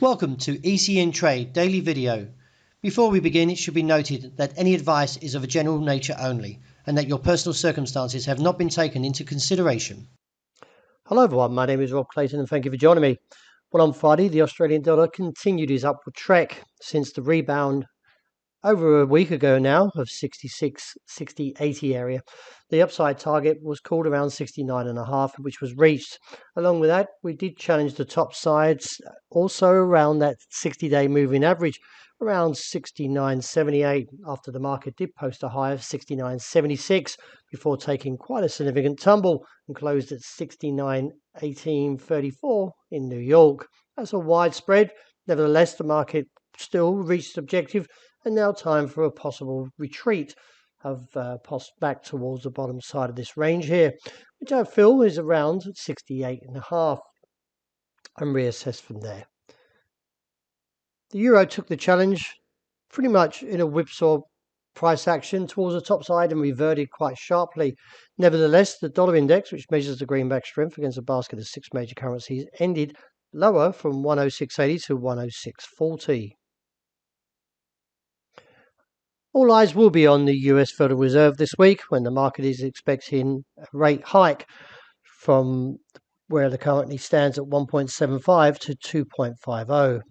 Welcome to ECNTRADE daily video. Before we begin, it should be noted that any advice is of a general nature only and that your personal circumstances have not been taken into consideration. Hello everyone, my name is Rob Clayton and thank you for joining me. Well, on Friday, the Australian dollar continued his upward trek since the rebound over a week ago now of 66, 60, 80 area. The upside target was called around 69.5, which was reached. Along with that, we did challenge the top sides also around that 60-day moving average, around 69.78, after the market did post a high of 69.76 before taking quite a significant tumble and closed at 69.1834 in New York. That's a wide spread. Nevertheless, the market still reached objective, and now time for a possible retreat of back towards the bottom side of this range here, which I feel is around 68.5, and reassess from there. The euro took the challenge pretty much in a whipsaw price action towards the top side and reverted quite sharply. Nevertheless, the dollar index, which measures the greenback strength against a basket of 6 major currencies, ended lower from 106.80 to 106.40. All eyes will be on the US Federal Reserve this week, when the market is expecting a rate hike from where it currently stands at 1.75 to 2.50.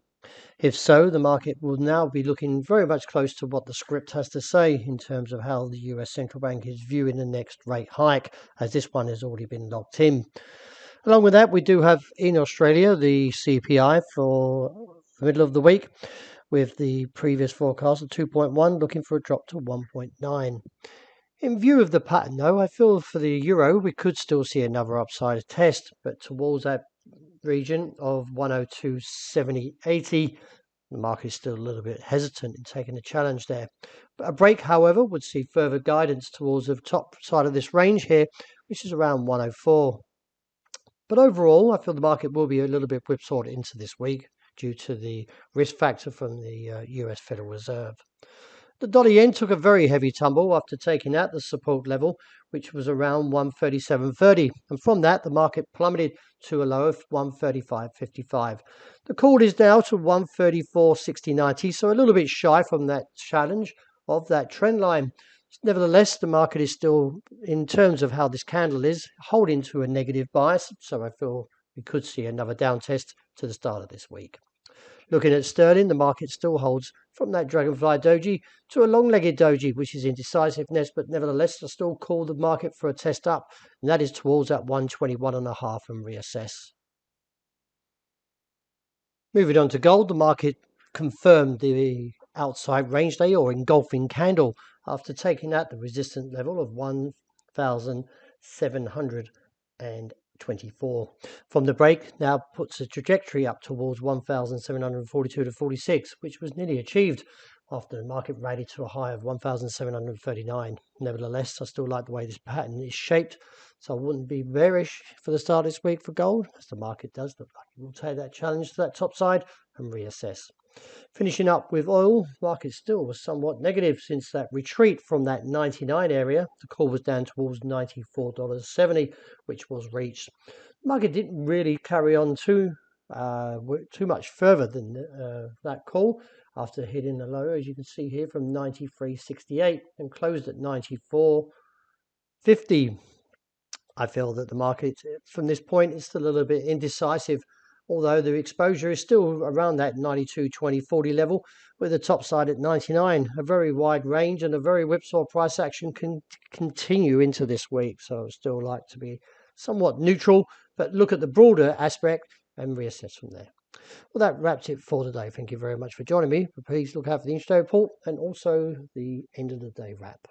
If so, the market will now be looking very much close to what the script has to say in terms of how the US Central Bank is viewing the next rate hike, as this one has already been locked in. Along with that, we do have in Australia the CPI for the middle of the week, with the previous forecast of 2.1 looking for a drop to 1.9. In view of the pattern, though, I feel for the euro we could still see another upside test, but towards that region of 102.70.80, the market is still a little bit hesitant in taking the challenge there. But a break, however, would see further guidance towards the top side of this range here, which is around 104. But overall, I feel the market will be a little bit whipsawed into this week due to the risk factor from the US Federal Reserve. The dollar yen took a very heavy tumble after taking out the support level, which was around 137.30, and from that the market plummeted to a low of 135.55. The call is now to 134.60.90, so a little bit shy from that challenge of that trend line. Nevertheless, the market is still, in terms of how this candle is, holding to a negative bias, so I feel we could see another down test to the start of this week. Looking at sterling, the market still holds from that dragonfly doji to a long-legged doji, which is indecisiveness, but nevertheless I still call the market for a test up, and that is towards that 121.5 and reassess. Moving on to gold, the market confirmed the outside range day or engulfing candle after taking out the resistance level of 1,724. From the break, now puts a trajectory up towards 1,742 to 46, which was nearly achieved after the market rallied to a high of 1,739. Nevertheless, I still like the way this pattern is shaped, so I wouldn't be bearish for the start of this week for gold, as the market does look like it will take that challenge to that top side and reassess. Finishing up with oil, market still was somewhat negative since that retreat from that 99 area. The call was down towards $94.70, which was reached. The market didn't really carry on too much further than that call after hitting the low, as you can see here, from 93.68 and closed at 94.50. I feel that the market from this point is still a little bit indecisive, although the exposure is still around that 92, 20, 40 level, with the top side at 99. A very wide range and a very whipsaw price action can continue into this week, so I would still like to be somewhat neutral, but look at the broader aspect and reassess from there. Well, that wraps it for today. Thank you very much for joining me. Please look out for the intraday report and also the end of the day wrap.